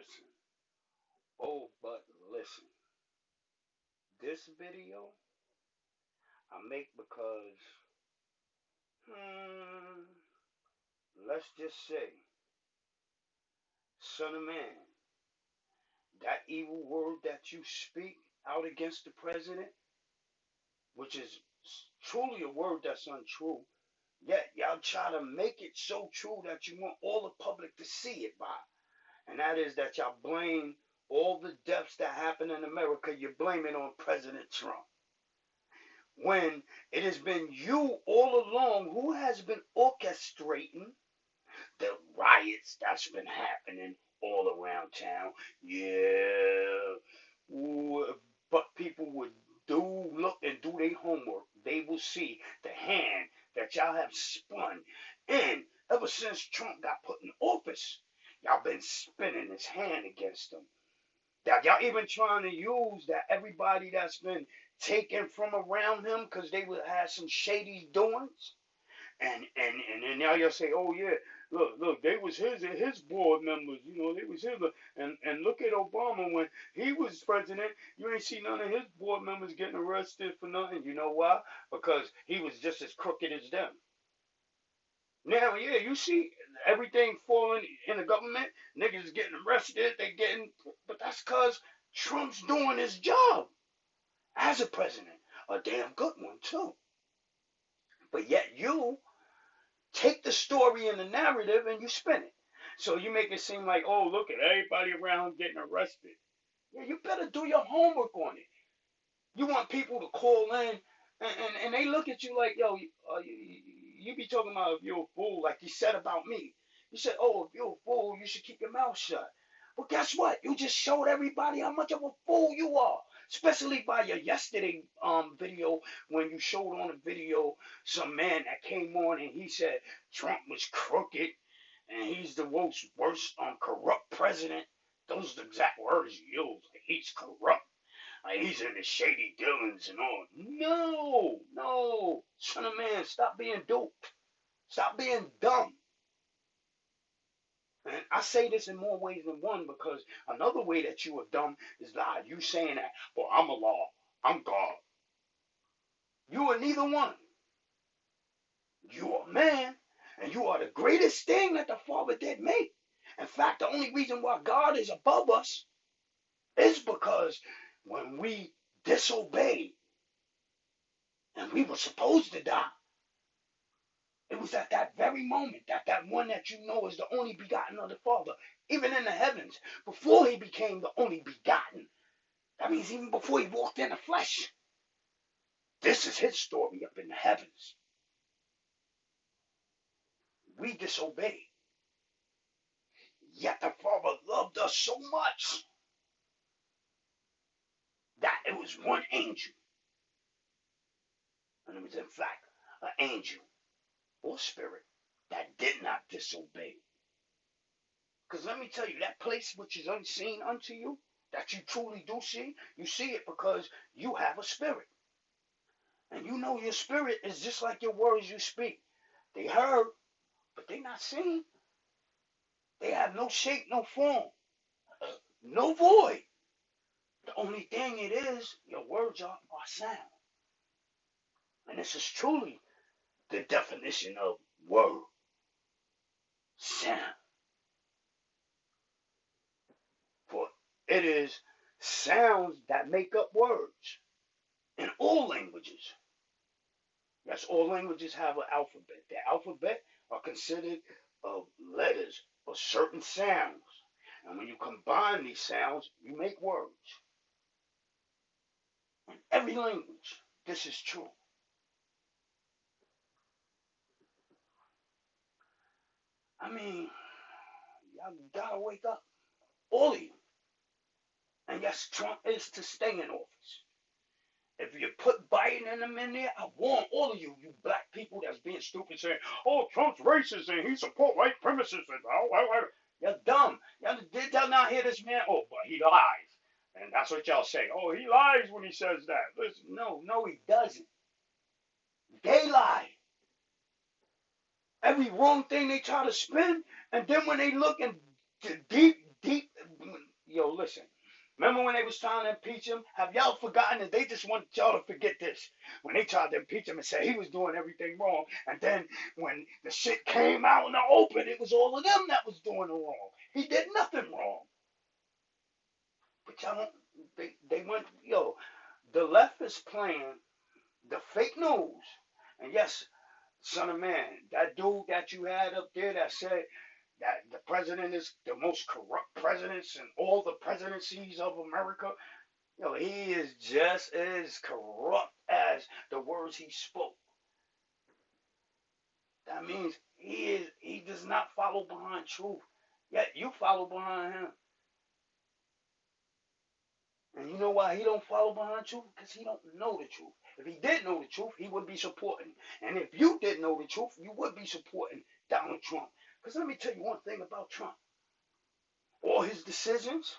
listen. Oh, but listen. This video I make because, hmm, let's just say, son of man, that evil word that you speak out against the president, which is truly a word that's untrue, yet y'all try to make it so true that you want all the public to see it by. And that is that y'all blame all the deaths that happen in America, you blame it on President Trump. When it has been you all along who has been orchestrating the riots that's been happening all around town. Yeah. But people would look and do their homework. They will see the hand that y'all have spun. And ever since Trump got put in office, y'all been spinning his hand against him. That y'all even trying to use that everybody that's been taken from around him because they would have some shady doings. And then now you'll say, oh yeah, look, they was his board members, they was his. And look at Obama when he was president, you ain't see none of his board members getting arrested for nothing. You know why? Because he was just as crooked as them. Now, yeah, you see everything falling in the government. Niggas getting arrested. But that's because Trump's doing his job as a president, a damn good one too. But yet you take the story and the narrative and you spin it. So you make it seem like, oh, look at everybody around getting arrested. Yeah, you better do your homework on it. You want people to call in and they look at you like, yo, you be talking about if you're a fool, like you said about me. You said, oh, if you're a fool, you should keep your mouth shut. Well, guess what? You just showed everybody how much of a fool you are, especially by your yesterday video when you showed on a video some man that came on and he said Trump was crooked and he's the worst corrupt president. Those are the exact words you used. Like, he's corrupt. Like, he's in the shady dealings and all. No, no, son of man, stop being duped. Stop being dumb. And I say this in more ways than one because another way that you are dumb is by you saying that, well, I'm a law, I'm God. You are neither one. You are man, and you are the greatest thing that the Father did make. In fact, the only reason why God is above us is because when we disobeyed and we were supposed to die, it was at that very moment that that one that you know is the only begotten of the Father, even in the heavens, before he became the only begotten. That means even before he walked in the flesh. This is his story up in the heavens. We disobeyed. Yet the Father loved us so much that it was one angel. And it was, in fact, an angel or spirit that did not disobey. Because let me tell you, that place which is unseen unto you, that you truly do see, you see it because you have a spirit. And you know your spirit is just like your words you speak. They heard, but they not seen. They have no shape, no form, no void. The only thing it is, your words are sound. And this is truly the definition of word. Sound. For it is sounds that make up words in all languages. Yes, all languages have an alphabet. The alphabet are considered of letters or certain sounds. And when you combine these sounds, you make words. In every language, this is true. I mean, y'all gotta wake up. All of you. And yes, Trump is to stay in office. If you put Biden and them in there, I warn all of you, you black people that's being stupid, saying, "Oh, Trump's racist and he support white premises." And you're dumb. Did y'all not hear this man? Oh, but he lies, and that's what y'all say. Oh, he lies when he says that. Listen, no, he doesn't. They lie. Every wrong thing they try to spin, and then when they look in deep, listen. Remember when they was trying to impeach him? Have y'all forgotten that they just want y'all to forget this? When they tried to impeach him and say he was doing everything wrong, and then when the shit came out in the open, it was all of them that was doing it wrong. He did nothing wrong. But y'all don't, they went, yo, the left is playing the fake news. And yes, son of man, that dude that you had up there that said that the president is the most corrupt presidents in all the presidencies of America, you know, he is just as corrupt as the words he spoke. That means he does not follow behind truth. Yet you follow behind him. And you know why he don't follow behind truth? Because he don't know the truth. If he did know the truth, he would be supporting. And if you did know the truth, you would be supporting Donald Trump. Because let me tell you one thing about Trump. All his decisions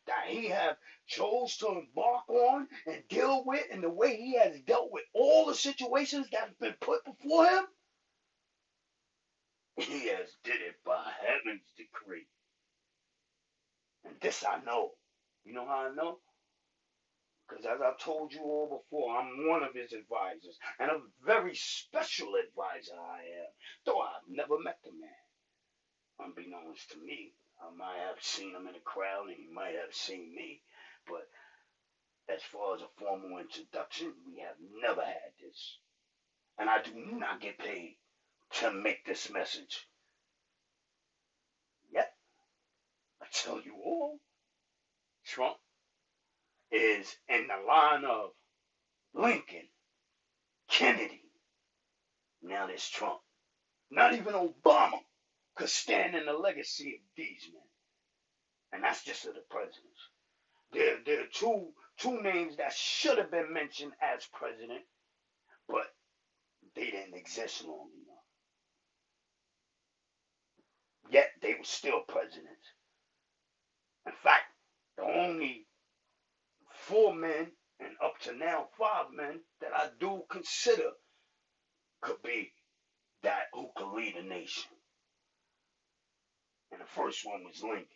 that he have chose to embark on and deal with, and the way he has dealt with all the situations that have been put before him, he has did it by heaven's decree. And this I know. You know how I know? Because as I told you all before, I'm one of his advisors, and a very special advisor I am, though I've never met the man. Unbeknownst to me, I might have seen him in a crowd, and he might have seen me, but as far as a formal introduction, we have never had this. And I do not get paid to make this message. Yet, I tell you all, Trump is in the line of Lincoln, Kennedy. Now there's Trump. Not even Obama could stand in the legacy of these men. And that's just of the presidents. There are two names that should have been mentioned as president, but they didn't exist long enough. Yet they were still presidents. In fact, the only 4 men, and up to now 5 men, that I do consider could be that who could lead a nation. And the first one was Lincoln.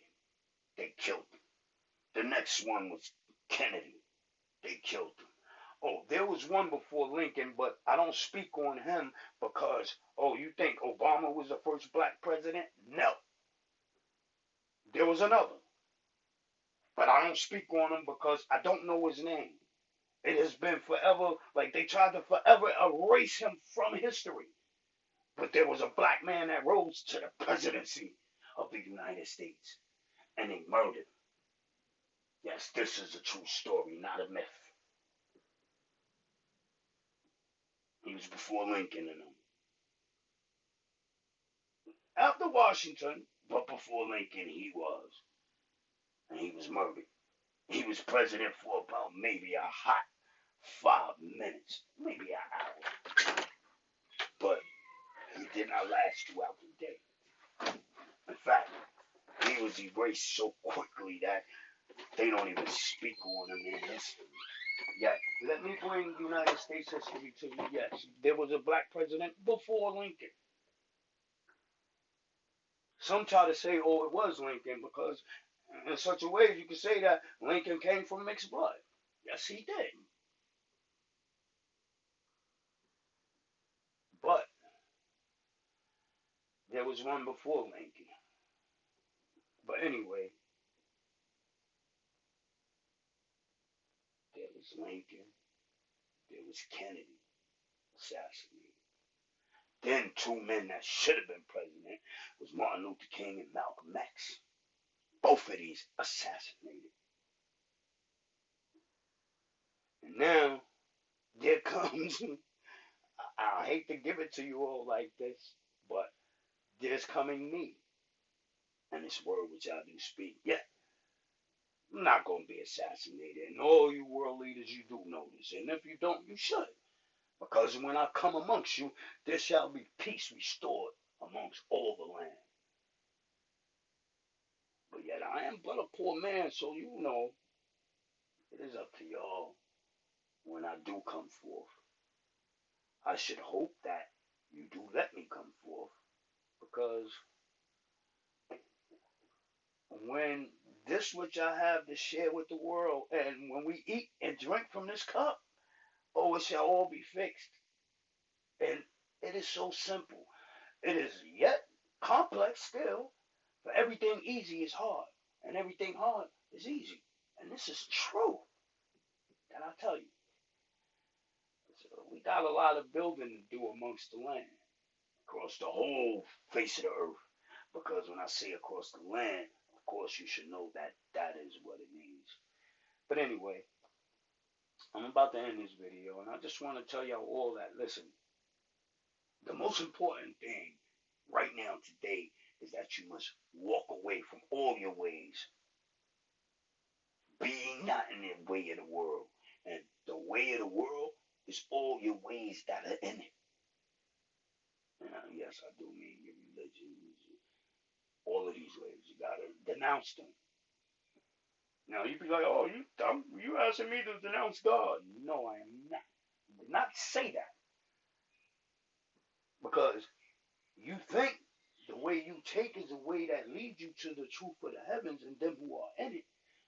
They killed him. The next one was Kennedy. They killed him. Oh, there was one before Lincoln, but I don't speak on him because, oh, you think Obama was the first black president? No. There was another. But I don't speak on him because I don't know his name. It has been forever, like they tried to forever erase him from history. But there was a black man that rose to the presidency of the United States, and they murdered him. Yes, this is a true story, not a myth. He was before Lincoln and them. After Washington, but before Lincoln, he was. And he was murdered. He was president for about maybe a hot 5 minutes, maybe an hour. But he did not last throughout the day. In fact, he was erased so quickly that they don't even speak on him in history. Yet, let me bring United States history to you. Yes, there was a black president before Lincoln. Some try to say, oh, it was Lincoln because in such a way you could say that Lincoln came from mixed blood. Yes, he did. But there was one before Lincoln. But anyway, there was Lincoln, there was Kennedy assassinated. Then 2 men that should have been president was Martin Luther King and Malcolm X. Both of these assassinated. And now there comes, I hate to give it to you all like this, but there's coming me. And this word which I do speak. Yet, I'm not going to be assassinated. And all you world leaders, you do know this. And if you don't, you should. Because when I come amongst you, there shall be peace restored amongst all the land. But yet I am but a poor man, so you know, it is up to y'all when I do come forth. I should hope that you do let me come forth, because when this which I have to share with the world, and when we eat and drink from this cup, oh, it shall all be fixed. And it is so simple. It is yet complex still, but everything easy is hard, and everything hard is easy. And this is true, and I tell you. So we got a lot of building to do amongst the land, across the whole face of the earth. Because when I say across the land, of course you should know that that is what it means. But anyway, I'm about to end this video, and I just want to tell y'all all that. Listen, the most important thing right now today is that you must walk away from all your ways, being not in the way of the world. And the way of the world is all your ways that are in it. Yes, I do mean your religions, all of these ways. You gotta denounce them. Now you be like, oh, you asking me to denounce God? No, I am not. I did not say that because you think the way you take is the way that leads you to the truth of the heavens and them who are in it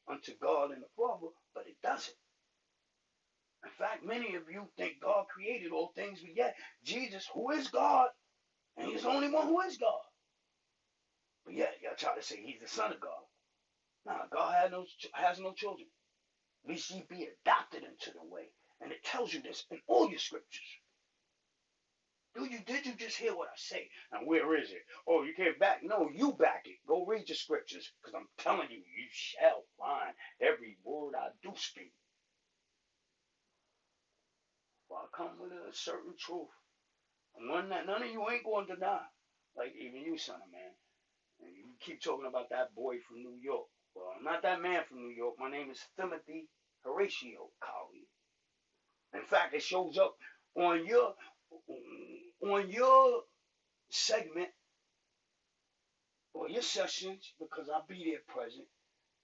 unto God and the Father, but it doesn't. In fact, many of you think God created all things, but yet Jesus, who is God, and He's the only one who is God. But yet y'all try to say He's the Son of God. Nah, God has no children. At least ye be adopted into the way. And it tells you this in all your scriptures. Did you just hear what I say? And where is it? Oh, you can't back? No, you back it. Go read your scriptures. Because I'm telling you, you shall find every word I do speak. Well, I come with a certain truth. And one that none of you ain't going to deny. Like even you, son of man. And you keep talking about that boy from New York. Well, I'm not that man from New York. My name is Timothy Horatio Collier. In fact, it shows up on your segment or your sessions because I'll be there present.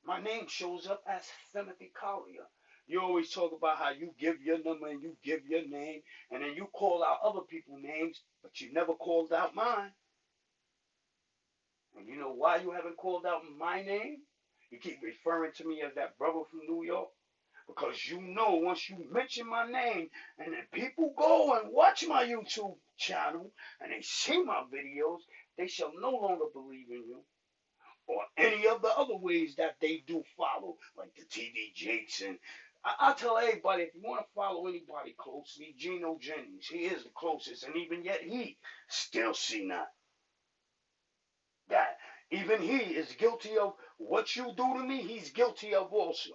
My name shows up as Timothy Collier. You always talk about how you give your number and you give your name, and then you call out other people's names, but you never called out mine. And you know why you haven't called out my name? You keep referring to me as that brother from New York. Because you know once you mention my name and then people go and watch my YouTube channel and they see my videos, they shall no longer believe in you. Or any of the other ways that they do follow, like the TD Jakes. And I tell everybody, if you want to follow anybody closely, Geno Jennings, he is the closest. And even yet he still see not that. Even he is guilty of what you do to me, he's guilty of also.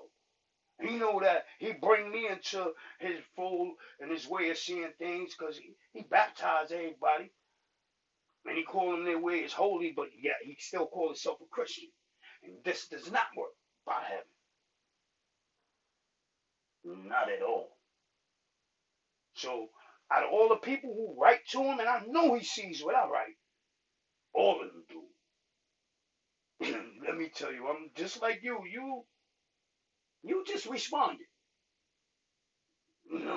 He know that he bring me into his fold and his way of seeing things because he baptized everybody. And he called them their way is holy, but yet he still called himself a Christian. And this does not work by heaven. Not at all. So out of all the people who write to him, and I know he sees what I write, all of them do. Let me tell you, I'm just like you. You just responded. You know?